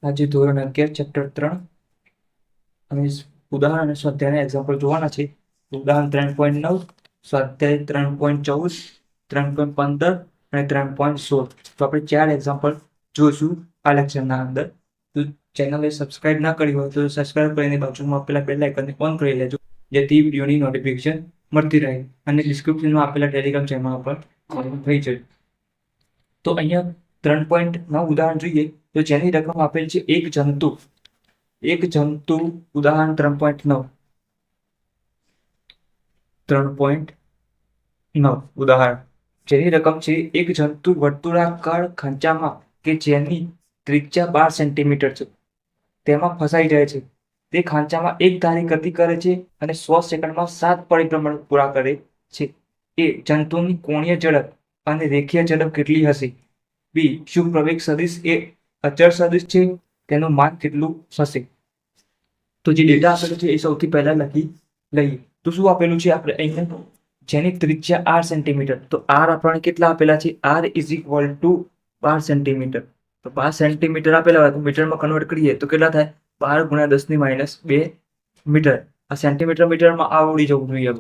આજે ધોરણ 11 ચેપ્ટર 3 અને ઉદાહરણ અને સ્વાધ્યાયના એક્ઝામ્પલ જોવાના છે. ઉદાહરણ 3.9, સ્વાધ્યાય 3.14, 3.15 અને 3.16. તો આપણે 4 એક્ઝામ્પલ જોઈશું આ લેક્ચરના અંદર. તો ચેનલને સબસ્ક્રાઇબ ના કરી હોય તો સબસ્ક્રાઇબ કરીને બાજુમાં આપેલા બેલ આઇકનને ઓન કરી લેજો, જેથી વિડીયોની નોટિફિકેશન મળતી રહે અને ડિસ્ક્રિપ્શનમાં આપેલા ટેલિગ્રામ ચેનલ પર જોઈન થઈ જાય. તો અહીંયા 3.9 ઉદાહરણ જોઈએ તો જેની રકમ આપેલ છે એક જંતુ. ઉદાહરણ 3.9 ઉદાહરણ જેની રકમ છે એક જંતુ વર્તુળાકાર ખાંચામાં કે જેની ત્રિજ્યા 12 સેન્ટીમીટર છે તેમાં ફસાઈ જાય છે. તે ખાંચામાં એક ધારી ગતિ કરે છે અને 100 સેકન્ડમાં 7 પરિભ્રમણ પૂરા કરે છે. એ જંતુની કોણીય ઝડપ અને રેખીય ઝડપ કેટલી હશે? બી, શું પ્રવેગ સદિશ એ અચળ સદિશ છે? તેનું માન કેટલું હશે? તો જે ડેટા આપેલો છે એ સૌથી પહેલા લખી લઈએ. તો શું આપેલું છે આપણે અહીંયા? જેની ત્રિજ્યા 8 સેન્ટીમીટર. તો આર આપણને કેટલા આપેલા છે? R is equal to 12 centimetre. તો 12 સેન્ટીમીટર આપેલા હોય તો મીટરમાં કન્વર્ટ કરીએ તો કેટલા થાય? 12 ગુણ્યા 10⁻2 મીટર. આ સેન્ટીમીટર મીટરમાં આવડી જવું જોઈએ.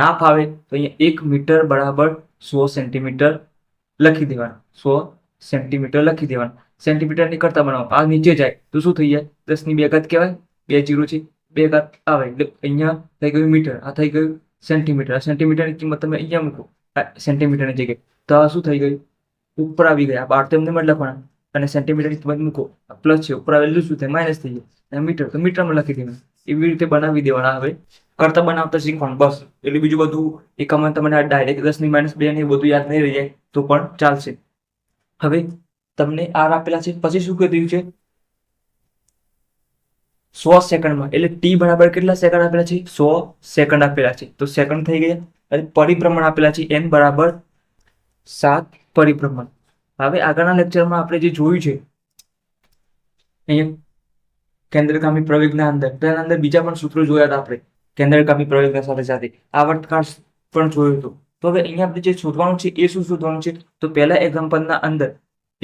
ના ફાવે તો અહીંયા 1 મીટર બરાબર 100 સેન્ટીમીટર લખી દેવાના. 100 સેન્ટીમીટર લખી દેવાના. સેન્ટીમીટર ની કરતા બનાવો, આ નીચે જાય તો શું થઈ જાય? 10 ની 2 ઘાત કહેવાય. 2 0 છે, 2 ઘાત આવે એટલે અહીંયા થઈ ગયું મીટર, આ થઈ ગયું સેન્ટીમીટર. આ સેન્ટીમીટરની કિંમત તમે અહીંયા મૂકો સેન્ટીમીટરની જગ્યાએ, તો આ શું થઈ ગયું? ઉપર આવી ગયા. 12 તેમને મત લખવાના અને સેન્ટીમીટરની કિંમત મૂકો, પ્લસ છે, ઉપર આવેલું શું થાય? માઇનસ થઈ જાય. મીટર તો મીટરમાં લખી દેવાનું. એવી રીતે બનાવી દેવાના. હવે કરતા બનાવતા શીખવાનું બસ. એટલે બીજું બધું એકમાં તમને ડાયરેક્ટ 10⁻2 ને બધું યાદ નહીં રહી જાય તો પણ ચાલશે. હવે તમને આર આપેલા છે, પછી શું કહી દીધું છે? 100 સેકન્ડમાં, એટલે ટી બરાબર કેટલા સેકન્ડ આપેલા છે? 100 સેકન્ડ આપેલા છે. તો સેકન્ડ થઈ ગયા. અને પરિભ્રમણ આપેલા છે એન બરાબર 7 પરિભ્રમણ. હવે આગળના લેક્ચરમાં આપણે જે જોયું છે અહીંયા કેન્દ્રગામી પ્રવેગના અંદર, તેના અંદર બીજા પણ સૂત્રો જોયા હતા આપણે કેન્દ્રગામી પ્રવેગના સાથે સાથે આવર્તકાળ પણ જોયું હતું. તો હવે અહીંયા આપણે જે શોધવાનું છે એ શું શોધવાનું છે? તો પહેલા એક્ઝામ્પલના અંદર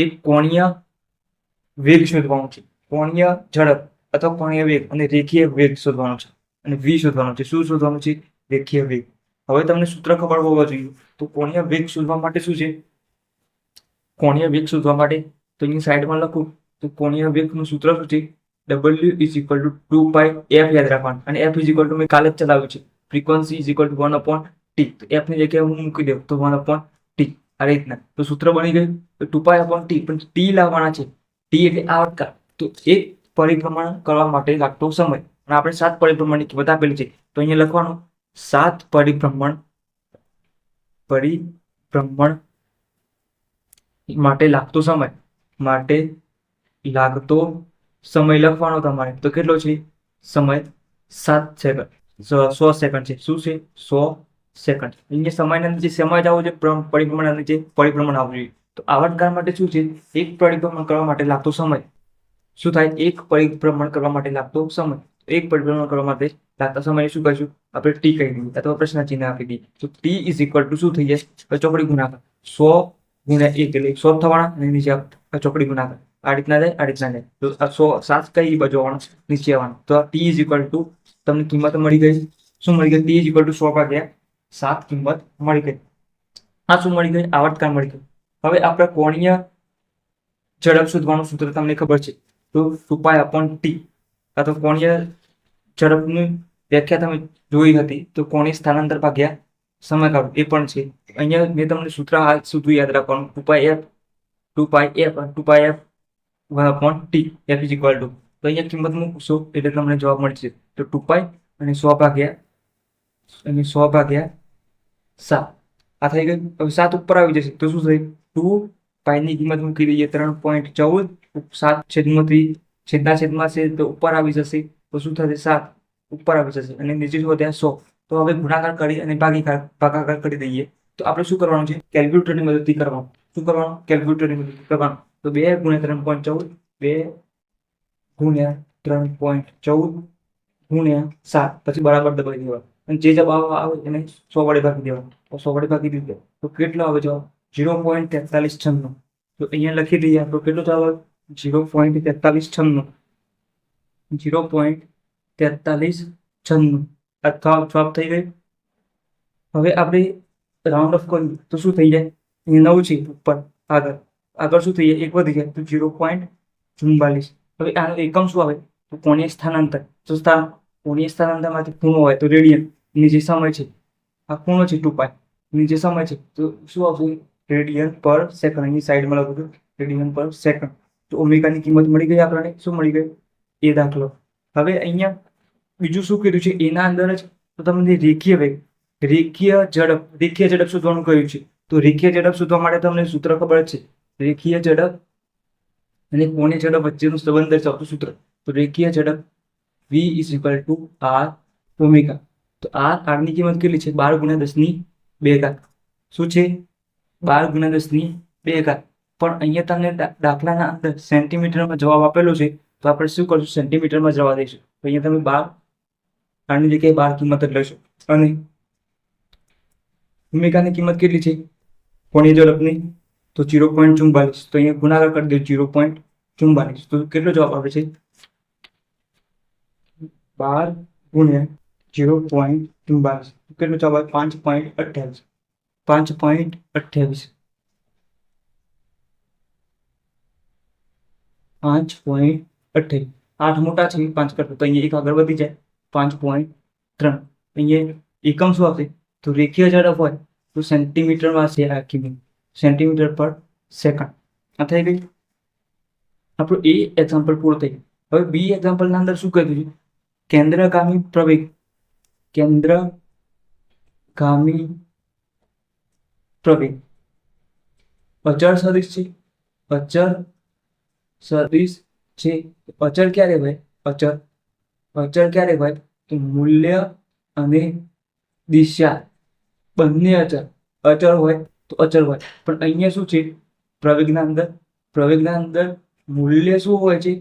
એક કોણીય વેગ શોધવાનું છે, કોણીય ઝડપ અથવા કોણીય વેગ અને રેખીય વેગ શોધવાનો છે અને વી શોધવાનો છે. શું શોધવાનું છે? રેખીય વેગ. હવે તમને સૂત્ર ખબર હોવા જોઈએ. તો કોણીય વેગ શોધવા માટે શું છે? કોણીય વેગ શોધવા માટે તો એની સાઈડમાં લખું તો કોણીય વેગનું સૂત્ર શું છે? W is equal to 2π f યાદ રાખવાનું. અને f ઇઝ ઇક્વલ ટુ મેં કાલે જ ચલાવ્યું છે, frequency is equal two 1/t. તો f ની જગ્યાએ હું મૂકી દઉં તો 1/t આ રીતના. તો સૂત્ર બની ગયું. તો 2π/t પણ t લાવવાના છે. t એટલે આવર્તકાળ. તો એક પરિભ્રમણ કરવા માટે લાગતો સમય, અને આપણે 7 પરિભ્રમણની કિંમત આપેલી છે તો અહીંયા લખવાનું 7 પરિભ્રમણ માટે લાગતો સમય લખવાનો તમારે. તો કેટલો છે સમય? 7 સેકન્ડ, 100 સેકન્ડ છે. શું છે? 100 સેકન્ડ. અહીંયા સમયના નીચે સમય જ આવો છે, પરિભ્રમણ નીચે પરિભ્રમણ આવવું જોઈએ. તો આવર્તકાળ માટે શું છે? એક પરિભ્રમણ કરવા માટે લાગતો સમય શું થાય? એક પરિભ્રમણ કરવા માટે લાગતો સમય. એક પરિભ્રમણ કરવા માટે લાગતા સમય શું કહીશું? આપણે ટી કહી દઈએ અથવા પ્રશ્ન ચિહ્ન આપી દઈએ. તો ટી ઇઝ ઇક્વલ ટુ શું થઈ જાય? ચોકડી ગુણાકાર 100 ગુણ્યા 1 એટલે 100 થવાના અને નીચે ચોકડી ગુણાકાર આ રીતના જાય, આ રીતના જાય. તો 100 7 કઈ બાજુ આવવાનું? નીચે આવવાનું. તો ટી ઇઝ ઇક્વલ ટુ તમને કિંમત મળી ગઈ. શું મળી ગઈ? ટી ઇઝ ઇક્વલ ટુ 100/7 કિંમત મળી ગઈ. આ શું મળી ગઈ? આવર્તકાળ મળી ગઈ. હવે આપણે કોણીય ઝડપ શોધવાનું સૂત્ર તમને ખબર છે. તો 2π/t આ તો કોણીય ઝડપની વ્યાખ્યા તમે જોઈ હતી. તો કોણીય સ્થાનાંતર ભાગ્યા સમયગાળો એ પણ છે. અહીંયા મેં તમને સૂત્ર હાલ સુધી યાદ રાખવાનું. 2πf 1/t f is equal two. તો અહીંયા કિંમત મૂકશો એટલે તમને જવાબ મળશે. તો 2π અને 100/7 આ થઈ ગયું. હવે 7 ઉપર આવી જશે તો શું થયું? 2π ની કિંમત મૂકી દઈએ 3.14. 7 છેદમાં છે તો ઉપર આવી જશે તો શું થશે? 7 ઉપર આવી જશે અને નીચે શું ત્યાં 100. તો હવે ગુણાકાર કરી અને ભાગાકાર કરી દઈએ. તો આપણે શું કરવાનું છે? કેલ્ક્યુલેટરની મદદથી કરવાનું. શું કરવાનું? કેલ્ક્યુલેટરની મદદથી કરવાનું. તો 2 ગુણ્યા 3.14, 2 ગુણ્યા 3.14 ગુણ્યા 7 પછી બરાબર દબાવી દેવાનું અને જે જવાબ આવે એને 100 વડે ભાગી દેવાનું. તો 100 વડે ભાગી દીધો તો કેટલો આવે જવાબ? 0.4396. તો અહીંયા લખી દઈએ તો કેટલો જવાબ આવે? 0.4396 0.4396 અથવા 12 થઈ ગઈ. હવે આપણે રાઉન્ડ ઓફ કરીએ તો શું થઈ જાય? અહીંયા 9 છે ઉપર, આગળ શું થઈ જાય? 1 વધી જાય તો 0.44. હવે આનો એકમ શું આવે? તો કોણીય સ્થાનાંતર. તો કોણીય સ્થાનાંતરમાંથી ખૂણો હોય તો રેડિયન, ની જે સમય છે આ ખૂણો છે 2π, ની જે સમય છે તો શું આવશે? રેડિયન પર સેકન્ડ. એની સાઈડમાં લખું રેડિયન પર સેકન્ડ. તો ઓમેગાની કિંમત મળી ગઈ આપણને. શું મળી ગઈ? એ દાખલો. હવે અહીંયા બીજું શું કીધું છે? એના અંદર જ તો તમને રેખીય વેગ, રેખીય ઝડપ શોધવાનું કહ્યું છે. તો રેખીય ઝડપ શોધવા માટે તમને સૂત્ર ખબર જ છે. રેખીય ઝડપ અને કોણીય ઝડપ વચ્ચેનો સંબંધ દર્શાવતું સૂત્ર. તો રેખીય ઝડપ v = r ઓમેગા. તો r ની કિંમત કેટલી છે? 12 × 10⁻². શું છે? 12 × 10⁻². પણ અહીંયા તમને દાખલાના અંદર સેન્ટીમીટરમાં જવાબ આપેલો છે, તો આપણે શું કરશું? સેન્ટીમીટરમાં જવા દઈશું. તો અહીંયા તમે 12, આની જગ્યાએ 12 કિંમત જ લેશો. અને ઓમેગાની કિંમત કેટલી છે કોણીય ઝડપની? તો 0.44. તો અહીંયા ગુણાકાર કરી દો 0.44. તો કેટલો જવાબ આવે છે? 12 × 0.44. કેટલો જવાબ આવે? 5.28. 5.28. 5.28. 8 મોટા છે 5 કરતા, તો અહીંયા એક આગળ વધી જાય 5.3. અહીંયા એકમ શું આવશે? તો રેખીય ઝડપ હોય તો સેન્ટીમીટરમાં છે આ કિંમત, સેન્ટીમીટર પર સેકન્ડ. આ થઈ ગઈ. આપણું એ એક્ઝામ્પલ પૂરું થઈ ગયું. હવે બી એક્ઝામ્પલના અંદર શું કીધું છે? કેન્દ્રગામી પ્રવેગ, કેન્દ્રગામી પ્રવેગ અચળ સદિશ છે. અચળ સદિશ છે. અચળ ક્યારે હોય? અચળ ક્યારે હોય? તો મૂલ્ય અને દિશા બંને અચળ હોય તો અચળ હોય. પણ અહીંયા શું છે? પ્રવેગના અંદર મૂલ્ય શું હોય છે?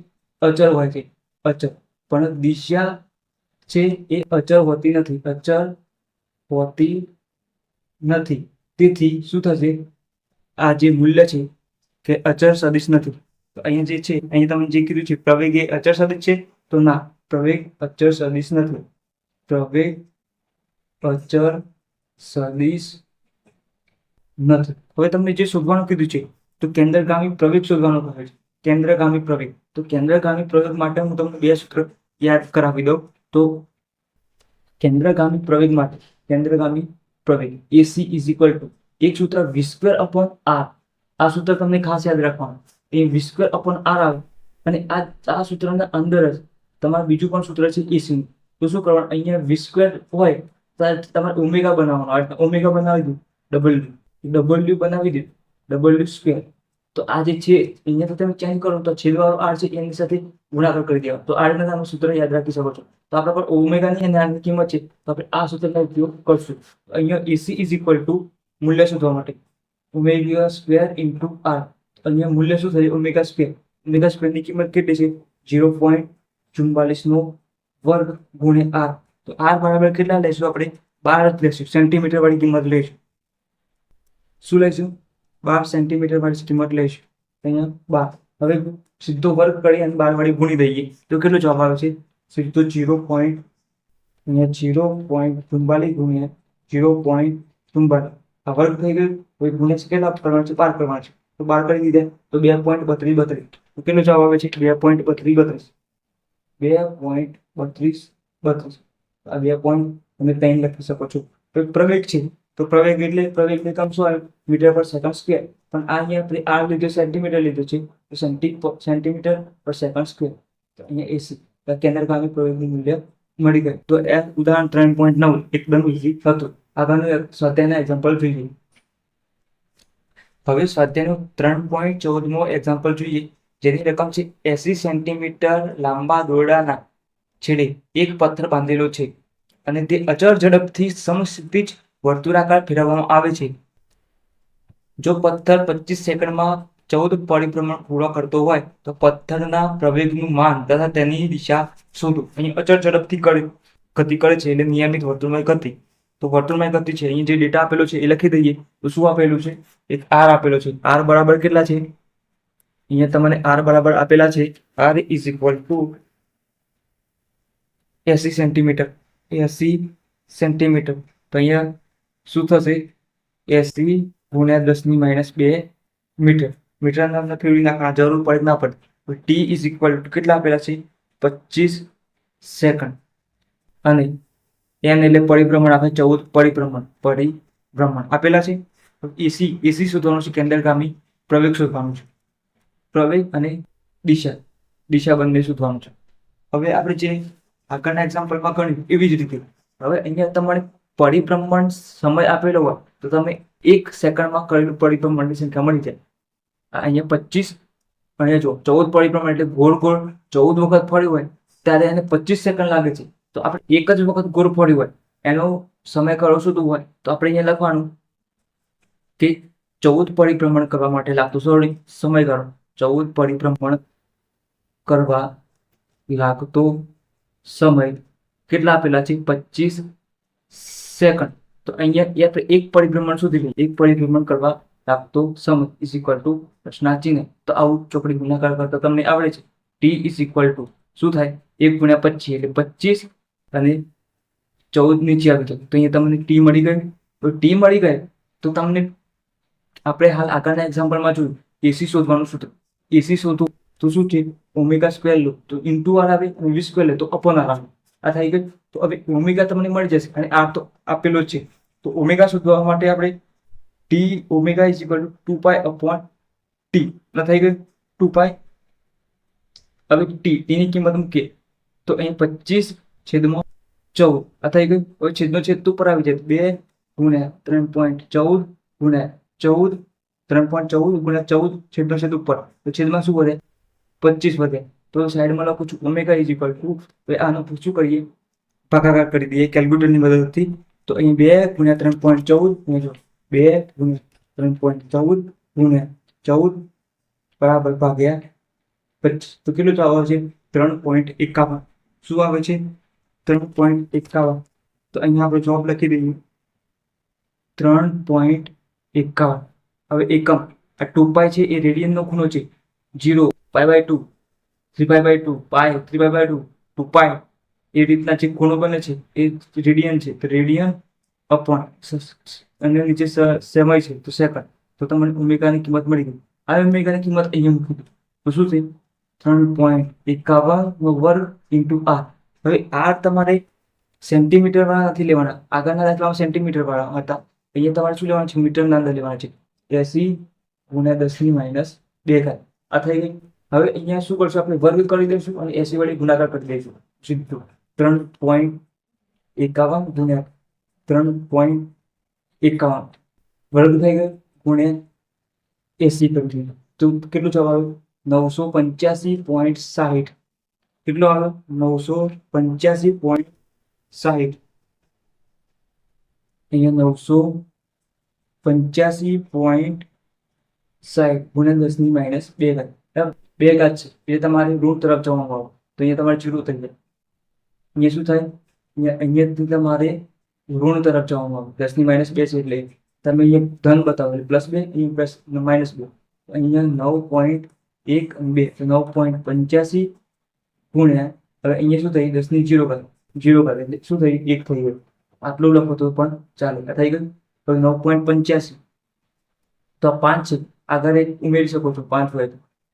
અચળ હોય છે. અચળ. પણ દિશા છે એ અચળ હોતી નથી. તેથી શું થશે? આ જે મૂલ્ય છે કે અચળ સદિશ નથી. તો અહીંયા જે છે, અહીંયા તમે જે કીધું છે પ્રવેગ એ અચળ સદિશ છે, તો ના, પ્રવેગ અચળ સદિશ નથી. પ્રવેગ અચળ સદિશ નથી. હવે તમને જે શોધવાનું કીધું છે તો કેન્દ્રગામી પ્રવેગ શોધવાનું કહે છે. કેન્દ્રગામી પ્રવેગ. તો કેન્દ્રગામી પ્રવેગ માટે હું તમને 2 સૂત્ર યાદ કરાવી દઉં. તો કેન્દ્રગામી પ્રવેગ માટે કેન્દ્રગામી પ્રવેગ AC = એક સૂત્ર v²/r. આ સૂત્ર તમને ખાસ યાદ રાખવાનું. એ v²/r આવે. અને આ સૂત્રના અંદર જ તમારે બીજું પણ સૂત્ર છે AC નું. તો શું કરવાનું? અહીંયા v² હોય તો તમારે ઓમેગા બનાવવાનો. ઓમેગા બનાવી દો, W બનાવી દો, W². તો આ જે છે અહીંયા તો તમે ચેન્જ કરો તો છેદવાળો r છે એની સાથે ગુણાકાર કરી દેવાનો. તો આ રીતના તમે સૂત્ર યાદ રાખી શકો છો. તો આપણા પર ઓમેગાની અને આરની કિંમત છે, તો આપણે આ સૂત્રનો ઉપયોગ કરશું. અહીંયા AC = મૂલ્ય શોધવા માટે ω² × r. અહીંયા મૂલ્ય શું થશે? ω². ω² ની કિંમત કેટલી છે? 0.44 વર્ગ ગુણ્યા r. તો r બરાબર કેટલા લઈશું આપણે? 12 જ લઈશું. સેન્ટીમીટર વાળી કિંમત લઈશું. શું લઈશું? 12 સેન્ટીમીટર વાળી કિંમત લઈશું. અહીંયા 12. હવે સીધો વર્ગ કરી અને 12 વડે ગુણી દઈએ તો કેટલો જવાબ આવે છે? સીધો 0.44 ગુણ્યા 0.44. આ વર્ગ થઈ ગયું. હવે ગુણ્યા કેટલા કરવાના છે? 12 કરવાના છે. તો 12 કરી દીધા તો 2.32. તો કેટલો જવાબ આવે છે? 2.32. 2.32. આ 2.3 લખી શકો છો. પ્રવેગ છે તો પ્રવેગ એટલે પ્રવેગની એકમ શું આવે? મીટર પર સેકન્ડ સ્ક્વેર. પણ આ અહીંયા આપણે r લીધો, સેન્ટીમીટર લીધું છે, તો સેન્ટીમીટર પર સેકન્ડ સ્ક્વેર. તો અહીંયા AC કેન્દ્રગામી પ્રવેગનું મૂલ્ય મળી ગયું. તો એ ઉદાહરણ 3.9 એકદમ ઈઝી હતું. આગળનું સ્વાધ્યાયના એક્ઝામ્પલ જોઈએ. હવે સ્વાધ્યાયનું 3.14મો એક્ઝામ્પલ જોઈએ, જેની રકમ છે 80 સેન્ટીમીટર લાંબા દોરડાના છેડે એક પથ્થર બાંધેલો છે અને તે અચળ ઝડપથી સમક્ષિતિજ વર્તુળાકાર ફેરવવામાં આવે છે. જો પથ્થર 25 સેકન્ડમાં 14 પરિભ્રમણ પૂરો કરતો હોય તો પથ્થરના પ્રવેગનું માન તથા તેની દિશા શોધો. અહીં અચળ ઝડપથી ગતિ કરે છે એટલે નિયમિત વર્તુળમય ગતિ. તો વર્તુળમય ગતિ છે. અહીં જે ડેટા આપેલો છે એ લખી દઈએ. તો શું આપેલું છે? એક r આપેલો છે. r બરાબર કેટલા છે? અહીંયા તમને આર બરાબર આપેલા છે, r is equal to 80 centimetre, 80 centimetre. તો અહીંયા શું થશે? 80 ગુણ્યા 10⁻2 મીટર. મીટરના નામને ફેરવી નાખવા જરૂર પડે ના પડે. ટી ઇઝ ઇક્વલ ટુ કેટલા આપેલા છે? 25 સેકન્ડ. અને એન એટલે પરિભ્રમણ આપે 14 પરિભ્રમણ આપેલા છે. એસી શોધવાનું છે, કેન્દ્રગામી પ્રવેગ શોધવાનું છે. પ્રવેગ અને દિશા બંને શોધવાનું છે. હવે આપણે જે આગળના એક્ઝામ્પલમાં ગણ્યું એવી જ રીતે હવે અહીંયા તમારે પરિભ્રમણ સમય આપેલો હોય તો તમે 1 સેકન્ડમાં કરેલું પરિભ્રમણની સંખ્યા મળી જાય. અહીંયા 25, અહીંયા જો 14 પરિભ્રમણ એટલે ગોળ ગોળ 14 વખત ફર્યું હોય ત્યારે એને 25 સેકન્ડ લાગે છે. તો આપણે એક જ વખત ગોળ ફર્યું હોય એનો સમય કરો શોધવું હોય તો આપણે અહીંયા લખવાનું કે 14 પરિભ્રમણ કરવા માટે લાગતો સમયગાળો, 14 પરિભ્રમણ કરવા લાગતો સમય કેટલા આપેલા છે? 25 સેકન્ડ. તો અહીંયા આપણે એક પરિભ્રમણ શોધી લઈએ. એક પરિભ્રમણ કરવા લાગતો સમય ઇઝ ઇક્વલ ટુ પ્રશ્નાર્થ ચિહ્ન. તો આવું ચોકડી ગુણાકાર કરતા તમને આવડે છે. ટી ઇઝ ઇક્વલ ટુ શું થાય? 1 ગુણ્યા 25 એટલે 25 અને 14 નીચે આવી જાય. તો અહીંયા તમને ટી મળી ગયું. તો ટી મળી ગઈ તો તમને આપણે હાલ આગળના એક્ઝામ્પલમાં જોયું એસી શોધવાનું સૂત્ર. એસી શોધવું તો શું છે? ઓમેગા સ્ક્વેર લો તો ઇન્ટુ આર આવે અને વી સ્ક્વેર લે તો અપોન આર આવે. આ થઈ ગયું. તો હવે ઓમેગા તમને મળી જશે અને આર તો આપેલો જ છે. તો ઓમેગા શોધવા માટે આપણે T omega is equal two 2 pi upon T ના થઈ ગયું 2 પાઈ. હવે ટીની કિંમત મૂકીએ તો અહીં 25 છેદમાં 14 આ થઈ ગયું. હવે છેદનો છેદ ઉપર આવી જાય 2 ગુણ્યા 3.14 ગુણ્યા 14 3.14 ગુણ્યા 14 છેદનો છેદ ઉપર તો છેદમાં શું વધે? 25 વધે. તો સાઈડમાં લખું છું ઓમેગા ઇઝ ઇક્વલ ટુ, હવે આનો શું કરીએ? ભાગાકાર કરી દઈએ કેલ્ક્યુલેટરની મદદથી. તો અહીં 2 ગુણ્યા 3.14 2 ગુણ્યા 3.14 ગુણ્યા 14 બરાબર ભાગ્યા 25. તો કેટલું જવાબ આવે છે? 3.51. શું આવે છે? 3.51. તો અહીંયા આપણે જવાબ લખી દઈએ 3.51. હવે એકમ આ 2 પાઈ છે એ રેડિયનનો ખૂણો છે. 0 π/2 3π/2 પાઈ 3π/2 2 પાઈ એ રીતના જે ખૂણો બને છે એ રેડિયન છે. તો રેડિયન અપોન અને નીચે સમય છે તો સેકન્ડ. તો તમને ઓમેગાની કિંમત મળી ગઈ. આ ઓમેગાની કિંમત અહીંયા મૂકી દો તો શું છે? 3.51 વર્ગ ઇન્ટુ આર. હવે આર તમારે સેન્ટીમીટર વાળા નથી લેવાના. આગળના દાખલામાં સેન્ટીમીટર વાળા હતા. અહીંયા તમારે શું લેવાનું છે? મીટરના અંદર લેવાના છે. 80 ગુણ્યા 10⁻2 આ થઈ ગઈ. હવે અહીંયા શું કરશું? આપણે વર્ગ કરી દઈશું અને 80 વડે ગુણાકાર કરી દઈશું. સીધું 3.51 ગુણ્યા 3.51 વર્ગ થઈ ગયો ગુણ્યા 80 કરી દીધું. તો કેટલું જવાબ આવ્યું? 985.60. કેટલો આવ્યો? 985.60. અહીંયા 985.60 ગુણ્યા 10⁻2 બે ઘાત છે એ તમારે ઋણ તરફ જવાનું આવે તો અહીંયા તમારે 0 થઈ જાય. અહીંયા શું થાય? અહીંયાથી તમારે ઋણ તરફ જવાનું આવે 10⁻2 છે એટલે તમે અહીંયા ધન બતાવો એટલે +2 અહીંયા પ્લસ -2. અહીંયા 9.1 2 9.85 ગુણ્યા હવે અહીંયા શું થઈ? 10 ની 0 કરે એટલે શું થઈ? 1 થઈ ગયું. આટલું લખો તો પણ ચાલે. આ થઈ ગયું. હવે 9.85 તો 5 છે આગળ ઉમેરી શકો છો 5 હોય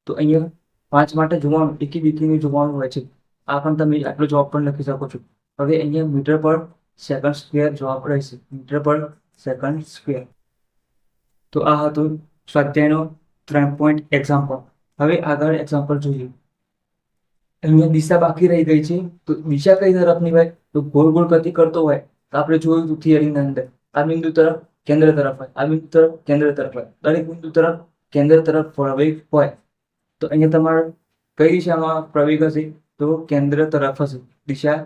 તો અહીંયા 5 માટે જોવાનું એકી દીકરીને જોવાનું હોય છે. આ પણ તમે આટલો જવાબ પણ લખી શકો છો. હવે અહીંયા મીટર પર સેકન્ડ સ્ક્વેર જવાબ રહેશે. મીટર પર સેકન્ડ સ્ક્વેર. તો આ હતું સ્વાધ્યાયનો 3 પોઈન્ટ એક્ઝામ્પલ. હવે આગળ એક્ઝામ્પલ જોઈએ. અહીંયા દિશા બાકી રહી ગઈ છે તો દિશા કઈ તરફની હોય? તો ગોળ ગોળ ગતિ કરતો હોય તો આપણે જોયું હતું થિયરીની અંદર આ બિંદુ તરફ કેન્દ્ર તરફ હોય, આ બિંદુ તરફ કેન્દ્ર તરફ હોય. દરેક બિંદુ તરફ કેન્દ્ર તરફ પ્રવેગ હોય. તો અહીંયા તમારે કઈ દિશામાં પ્રવેગ હશે? તો કેન્દ્ર તરફ હશે. દિશા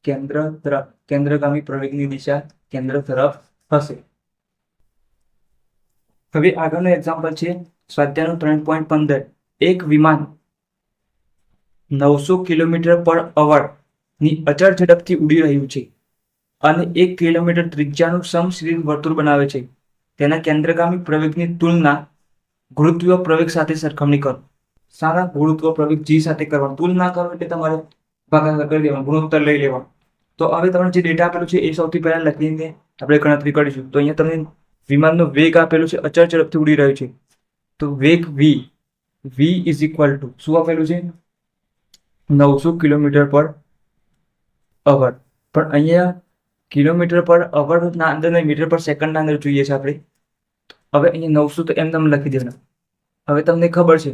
કેન્દ્ર તરફ, કેન્દ્રગામી પ્રવેગની દિશા કેન્દ્ર તરફ હશે. હવે આગળનું એક્ઝામ્પલ છે સ્વાધ્યાયનું 3.15. એક વિમાન 900 કિલોમીટર/અવર ની અચળ ઝડપથી ઉડી રહ્યું છે અને 1 કિલોમીટર ત્રિજ્યાનું સમશીર્ષ વર્તુળ બનાવે છે. તેના કેન્દ્રગામી પ્રવેગની તુલના ગુરુત્વીય પ્રવેગ સાથે સરખામણી કરો. સારા ગુરુત્વ પ્રવેગ જી સાથે કરવાનું. તુલના કરો એટલે તમારે ભાગાકાર કરી દેવાનું, ગુણોત્તર લઈ લેવાનું. તો હવે તમને જે ડેટા આપેલું છે એ સૌથી પહેલા લખીને આપણે ગણતરી કરીશું. તો અહીંયા તમને વિમાનનો વેગ આપેલું છે, અચળ ઝડપથી ઉડી રહ્યું છે. તો વેગ v ઇઝ ઇક્વલ ટુ શું આપેલું છે? 900 કિલોમીટર પર અવર. પણ અહીંયા કિલોમીટર પર અવર ના અંદર નહીં, મીટર પર સેકન્ડના અંદર જોઈએ છે આપણે. હવે અહીંયા 900 તો એમને લખી દેવાના. હવે તમને ખબર છે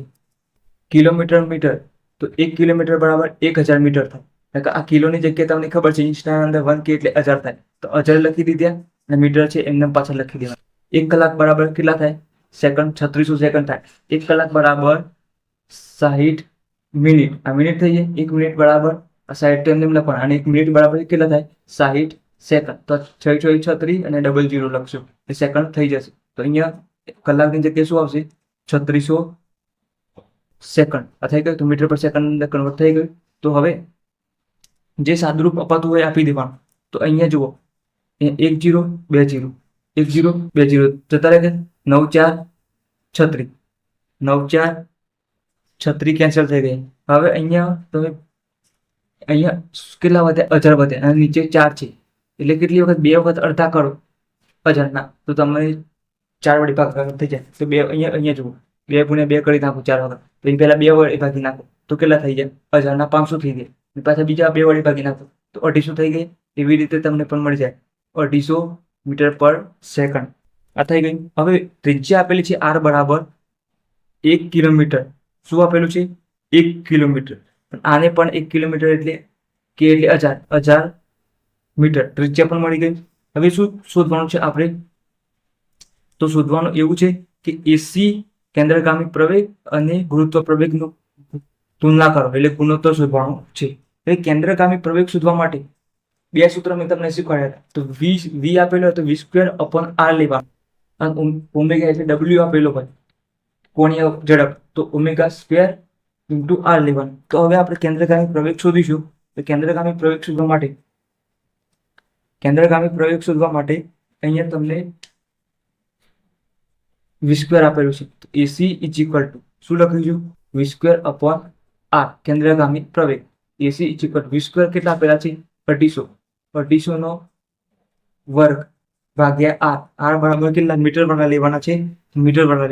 કિલોમીટર મીટર, તો 1 કિલોમીટર બરાબર 1000 મીટર થાય. આ કિલોની જગ્યાએ તમને ખબર છે ઇંચના અંદર 1 કે એટલે 1000 થાય. તો 1000 લખી દીધા અને મીટર છે એમને પાછળ લખી દેવા. 1 કલાક બરાબર કેટલા થાય? સેકન્ડ. 3600 સેકન્ડ થાય. 1 કલાક બરાબર 60 મિનિટ. આ મિનિટ થઈ જાય. 1 મિનિટ બરાબર 60 એમને લખવાના અને 1 મિનિટ બરાબર કેટલા થાય? 60 સેકન્ડ. તો 6 36 અને 00 લખશું એ સેકન્ડ થઈ જશે. તો અહીંયા કલાકની જગ્યાએ શું આવશે? 3600 સેકન્ડ. આ થઈ ગયું. તો મીટર પર સેકન્ડ કન્વર્ટ થઈ ગયું. તો હવે જે સાદુરૂપ અપાતું હોય આપી દેવાનું. તો અહીંયા જુઓ 1 0 2 0 1 0 2 0 જતા રહે. 9 4 36 9 4 36 કેન્સલ થઈ ગઈ. હવે અહીંયા તમે અહીંયા કેટલા વધ્યા? 1000 વધ્યા અને નીચે 4 છે એટલે કેટલી વખત? 2 વખત અડધા કરો 1000 તો તમે 4 વડે ભાગાકાર થઈ જાય. તો 2 અહીંયા જુઓ 2 ગુણ્યા 2 કરી નાખો 4 વખત. તો એ પહેલા 2 વડે ભાગી નાખો તો કેટલા થઈ જાય? 1000 500 થઈ ગયા. પાછા બીજા 2 વડે ભાગી નાખો તો 250 થઈ ગઈ. એવી રીતે તમને પણ મળી જાય 250 મીટર પર સેકન્ડ. આ થઈ ગયું. હવે ત્રિજ્યા આપેલી છે r બરાબર 1 કિલોમીટર. શું આપેલું છે? 1 કિલોમીટર. આને પણ 1 કિલોમીટર એટલે કે એટલે 1000 મીટર. ત્રિજ્યા પણ મળી ગઈ. હવે શું શોધવાનું છે આપણે? તો શોધવાનું એવું છે કે એસી કેન્દ્રગામી પ્રવેગ અને ગુરુત્વ પ્રવેગનું તુલના કરો એટલે ગુણોત્તર શોધવાનું છે. હવે કેન્દ્રગામી પ્રવેગ શોધવા માટે 2 સૂત્ર મેં તમને શીખવાડ્યા. તો v આપેલો હોય તો v²/r લેવાનું અને ઓમેગા એટલે w આપેલો હોય કોણીય ઝડપ તો ω² × r લેવાનું. તો હવે આપણે કેન્દ્રગામી પ્રવેગ શોધીશું. તો કેન્દ્રગામી પ્રવેગ શોધવા માટે અહીંયા તમને v² આપેલું છે. તો AC ઇઝ ઇક્વલ ટુ શું લખીશું? v²/r કેન્દ્રગામી પ્રવેગ. AC ઇઝ ઇક્વલ v² કેટલા આપેલા છે? 250 નો વર્ગ ભાગ્યા r બરાબર કેટલા? મીટર વાળા લેવાના છે. મીટર વાળા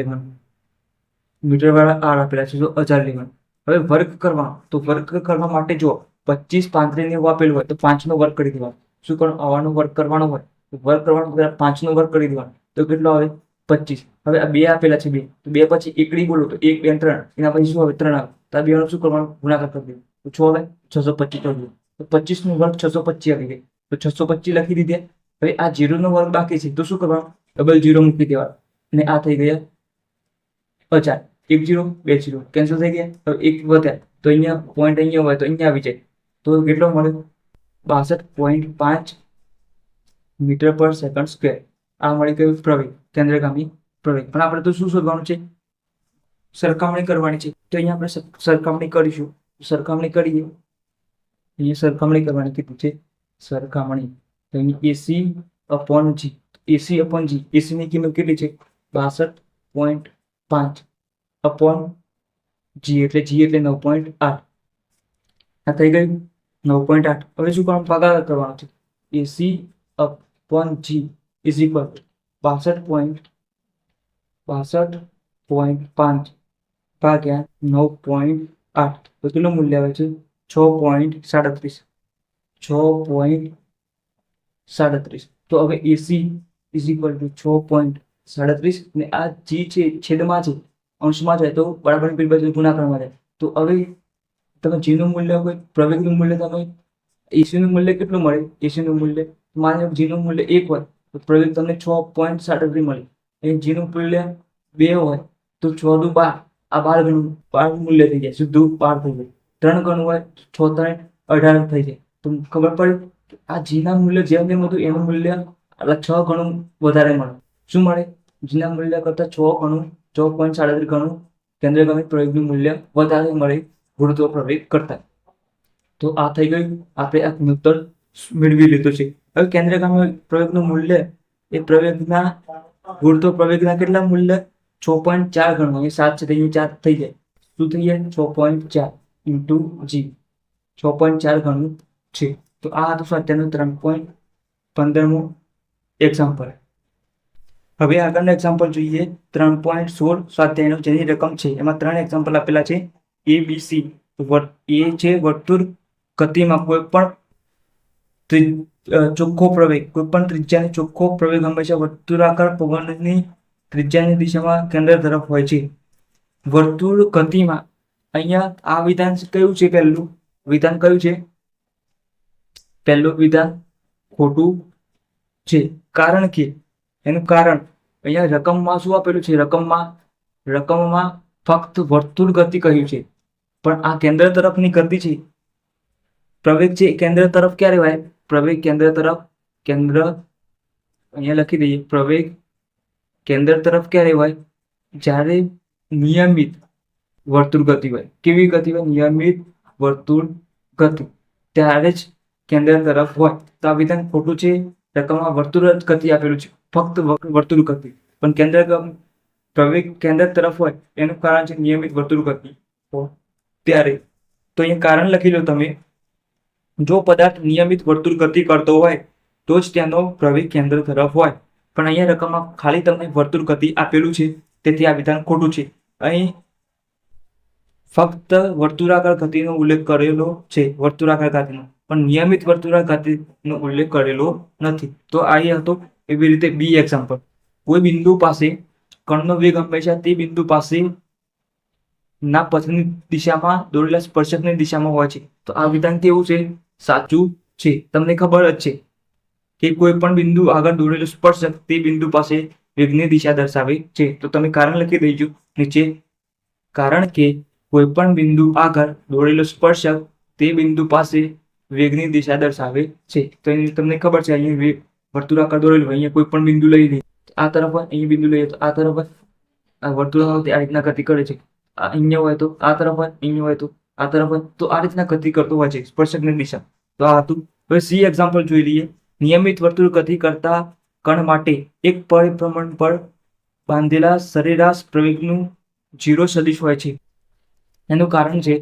r આપેલા છે તો 1000 લેવાના. હવે વર્ગ કરવાનો. તો વર્ગ કરવા માટે જો 25 35 ને આપેલું હોય તો 5 નો વર્ગ કરી દેવાનો. શું કરવાનું? આવાનો વર્ગ કરવાનો હોય તો વર્ગ કરવાનો 5 નો વર્ગ કરી દેવાનો. તો કેટલો આવે? 25. હવે આ 2 આપેલા છે 2 તો 2 પછી એકડી બોલો તો 1 2 3 એના પછી શું આવે? 3 આવે. તો આ 2 નો શું કરવાનું? ગુણાકાર કરી દેવાનો. તો 6 આવે 625 કરી દો. તો 25 નો વર્ગ 625 આવી ગઈ. તો 625 લખી દીધા. હવે આ 0 નો વર્ગ બાકી છે તો શું કરવાનું? ડબલ 0 મૂકી દેવાનું અને આ થઈ ગયા 1000. 1 0 2 0 કેન્સલ થઈ ગયા. હવે 1 વધ્યા તો અહીંયા પોઈન્ટ અહીંયા હોય તો અહીંયા આવી જાય. તો કેટલો મળે? 62.5 મીટર પર સેકન્ડ સ્ક્વેર. આ મળી ગયું પ્રવેગ, કેન્દ્રગામી પ્રવેગ. પણ આપણે તો શું શોધવાનું છે? સરખામણી કરવાની છે. તો અહીંયા આપણે સરખામણી કરીશું. સરખામણી કરીએ. અહીંયા સરખામણી કરવાની કીધું છે. સરખામણી AC/G. AC/G. AC ની કિંમત કેટલી છે? 62.5 G એટલે 9.8. આ થઈ ગયું 9.8. હવે શું કરવાનું? ભાગાકાર કરવાનો છે. AC/G ઇઝ ઇક્વલ 62.5 ભાગ્યા 9.8. તો કેટલું મૂલ્ય આવે છે? 6.37. 6.37. તો હવે AC ઇઝ ઇક્વલ ટુ 6.37 અને આ G છે છેદમાં છે, અંશમાં જાય તો બરાબર બાજુ ગુણાકારમાં જાય. તો હવે તમે G નું મૂલ્ય હોય, પ્રવેગનું મૂલ્ય તમે AC નું મૂલ્ય કેટલું મળે? AC નું મૂલ્ય માની લો G નું મૂલ્ય 1 હોય તો પ્રવેગ તમને 6.37 મળે. અને G નું મૂલ્ય 2 હોય તો 6 દુ 12. આ 12 ગણું 12 મૂલ્ય થઈ જાય. સીધું 12 થઈ જાય. 3 ગણું હોય 6 3 18 થઈ જાય. તો ખબર પડે આ G ના મૂલ્ય જેમ જેમ હતું એનું મૂલ્ય 6 ગણું વધારે મળે. શું મળે? G ના મૂલ્ય કરતા 6 ગણું 6.37 ગણું કેન્દ્રગામી પ્રવેગનું મૂલ્ય વધારે મળે ગુરુત્વ પ્રવેગ કરતા. તો આ થઈ ગયું. આપણે આ ગુણોત્તર મેળવી લીધો છે. હવે કેન્દ્રગામી પ્રવેગનું મૂલ્ય એ પ્રવેગના ગુરુત્વ પ્રવેગના કેટલા મૂલ્ય? 6.4 ગણું. એ 7 છે તો 4 થઈ જાય. શું થઈ જાય 6.4 ઇન્ટુ જી 6.4 ગણું છે. તો આ હતું સ્વાધ્યાયનું 3.15મું એક્ઝામ્પલ. હવે આગળનું એક્ઝામ્પલ જોઈએ 3.16 સ્વાધ્યાયનું જેની રકમ છે એમાં 3 એક્ઝામ્પલ આપેલા છે એ બી સી. એ છે વર્તુળ ગતિમાં કોઈ પણ ચોખ્ખો પ્રવેગ, કોઈ પણ ત્રિજ્યાની ચોખ્ખો પ્રવેગ હંમેશા વર્તુળાકાર પવનની ત્રિજ્યાની દિશામાં કેન્દ્ર તરફ હોય છે. વર્તુળ ગતિમાં અહીંયા આ વિધાન કયું છે? પહેલું વિધાન કયું છે? પહેલું વિધાન ખોટું છે. કારણ કે એનું કારણ અહીંયા રકમમાં શું આપેલું છે? રકમમાં ફક્ત વર્તુળ ગતિ કહ્યું છે, પણ આ કેન્દ્ર તરફની ગતિ છે. પ્રવેગ છે કેન્દ્ર તરફ ક્યારે હોય? પ્રવેગ કેન્દ્ર તરફ, અહીંયા લખી દઈએ, પ્રવેગ કેન્દ્ર તરફ ક્યારે હોય? જ્યારે નિયમિત વર્તુળ ગતિ હોય. કેવી ગતિ હોય? નિયમિત વર્તુળ ગતિ, ત્યારે જ કેન્દ્ર તરફ હોય. તો આ વિધાન ખોટું છે. રકમમાં વર્તુળ ગતિ આપેલું છે, ફક્ત વર્તુળ ગતિ, પણ પ્રવેગ કેન્દ્ર તરફ હોય એનું કારણ છે નિયમિત વર્તુળ ગતિ. ત્યારે તો અહીંયા કારણ લખી લો તમે. જો પદાર્થ નિયમિત વર્તુળ ગતિ કરતો હોય તો જ તેનો પ્રવેગ કેન્દ્ર તરફ હોય. પણ અહીંયા રકમમાં ખાલી તમને વર્તુળ ગતિ આપેલું છે, તેથી આ વિધાન ખોટું છે. અહીં ફક્ત વર્તુળાકાર ગતિનો ઉલ્લેખ કરેલો છે, વર્તુળાકાર ગતિનો, પણ નિયમિત વર્તુળાકાર ગતિનો ઉલ્લેખ કરેલો નથી. તો આ હતો. એવી રીતે બી એક્ઝામ્પલ, કોઈ બિંદુ પાસે કણનો વેગ હંમેશા તે બિંદુ પાસે ના પથની દિશામાં દોરેલા સ્પર્શકની દિશામાં હોય છે. તો આ વિધાન કેવું છે? સાચું છે. તમને ખબર જ છે કે કોઈ પણ બિંદુ આગળ દોરેલું સ્પર્શક તે બિંદુ પાસે વેગની દિશા દર્શાવે છે. તો તમે કારણ લખી દેજો નીચે. કારણ કે કોઈ પણ બિંદુ આગળ દોરેલો સ્પર્શક તે બિંદુ પાસે વેગની દિશા દર્શાવે છે. તો તમને ખબર છે અહીંયા વર્તુળાકાર દોરેલું, અહીંયા કોઈ પણ બિંદુ લઈ લઈએ, આ તરફ હોય, અહીં બિંદુ લઈએ તો આ તરફ હોય. આ વર્તુળાકાર આ રીતના ગતિ કરે છે. અહીંયા હોય તો આ તરફ હોય, અહીંયા હોય તો આ તરફ હોય. તો આ રીતના ગતિ કરતો હોય છે સ્પર્શકની દિશા. તો આ હતું. હવે સી એક્ઝામ્પલ જોઈ લઈએ. નિયમિત વર્તુળ ગતિ કરતા કણ માટે એક પરિભ્રમણ પર બાંધેલા સરેરાશ પ્રવેગનું 0 સદિશ હોય છે. એનું કારણ છે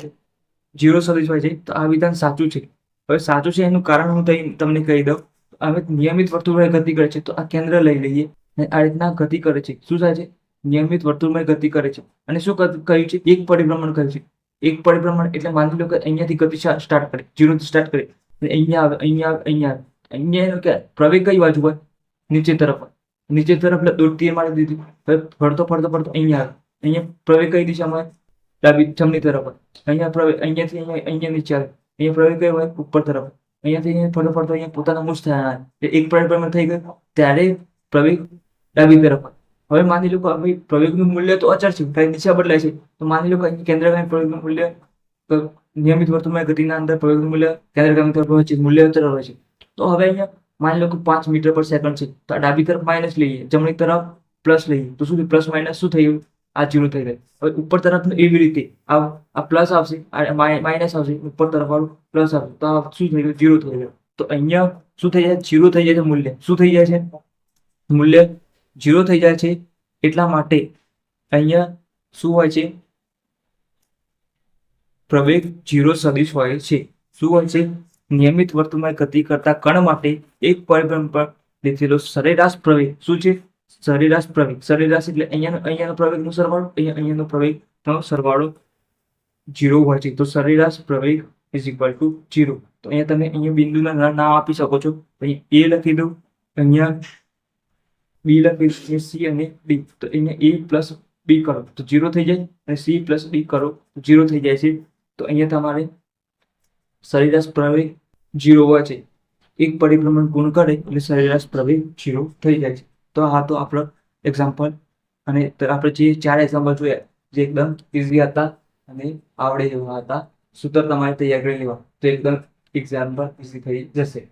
0 સદિશ હોય છે. તો આ વિધાન સાચું છે. હવે સાચું છે એનું કારણ હું તમને કહી દઉં. હવે નિયમિત વર્તુળમાં ગતિ કરે છે તો આ કેન્દ્ર લઈ લઈએ, આ રીતના ગતિ કરે છે. શું થાય છે? નિયમિત વર્તુળમાં ગતિ કરે છે. અને શું કહ્યું છે? એક પરિભ્રમણ કહ્યું છે. એક પરિભ્રમણ એટલે માની લો કે અહીંયાથી ગતિ સ્ટાર્ટ કરે, 0 થી સ્ટાર્ટ કરે, અહીંયા આવે, અહીંયા આવે, અહીંયા આવે. અહીંયા કે પ્રવેગ કઈ બાજુ હોય? નીચે તરફ હોય. નીચે તરફ તીર મારી દીધું. હવે ફરતો અહીંયા આવે. અહીંયા પ્રવેગ કઈ દિશામાં હોય? જમણી તરફ હોય. અહીંયા પ્રવેગ અહીંયાથી અહીંયા નીચે આવે. અહીંયા પ્રવેગ કઈ હોય? ઉપર તરફ. અહીંયાથી અહીંયા ફરતો અહીંયા પોતાના મૂળ સ્થાન આવે. એક પરિભ્રમણ થઈ ગયું ત્યારે પ્રવેગ ડાબી તરફ હોય. હવે માની લો કે પ્રવેગનું મૂલ્ય તો અચળ છે, કઈ દિશા બદલાય છે. તો માની લો કે કેન્દ્રગામી પ્રવેગનું મૂલ્ય નિયમિત વર્તુળમાં ગતિના અંદર પ્રવેગનું મૂલ્ય કેન્દ્રગામી તરફ હોય છે, મૂલ્ય તરફ હોય છે. તો હવે અહીંયા માની લો કે 5 મીટર પર સેકન્ડ છે, તો આ ડાબી તરફ માઇનસ લઈએ, જમણી તરફ પ્લસ લઈએ, તો શું પ્લસ માઇનસ શું થઈ ગયું? આ 0 થઈ ગયું. હવે ઉપર તરફ એવી રીતે આ પ્લસ આવશે, આ માઇનસ આવશે, ઉપર તરફ વાળું પ્લસ આવશે, તો આ શું થઈ ગયું? 0 થઈ ગયું. તો અહીંયા શું થઈ જાય? 0 થઈ જાય છે મૂલ્ય. શું થઈ જાય છે? મૂલ્ય 0 થઈ જાય છે. એટલા માટે અહીંયા શું હોય છે? પ્રવેગ 0 સદિશ હોય છે. શું હોય છે? નિયમિત વર્તુળમાં ગતિ કરતા કણ માટે એક પરિભ્રમણ પર લીધેલો સરેરાશ પ્રવેગ શું છે? સરેરાશ પ્રવેગ. સરેરાશ એટલે અહીંયાનો પ્રવેગનો સરવાળો, અહીંયાનો પ્રવેગનો સરવાળો 0 હોય છે. તો સરેરાશ પ્રવેગ ઇઝ ઇક્વલ ટુ 0. તો અહીંયા તમે બિંદુના નામ આપી શકો છો. અહીં એ લખી દો, અહીંયા બી લખી દો, સી અને ડી. તો અહીંયા એ પ્લસ બી કરો તો 0 થઈ જાય, અને સી પ્લસ ડી કરો તો 0 થઈ જાય છે. તો અહીંયા તમારે સરેરાશ પ્રવેગ 0 હોય છે. એક પરિભ્રમણ ગુણ કરે એટલે સરેરાશ પ્રવેગ 0 થઈ જાય છે. તો આ તો આપણો એક્ઝામ્પલ. અને આપણે જે 4 એક્ઝામ્પલ જોયા જે એકદમ ઇઝી હતા અને આવડે એવા હતા. સૂત્ર તમારે તૈયાર કરી લેવા તો એકદમ એક્ઝામ્પલ ઇઝી થઈ જશે.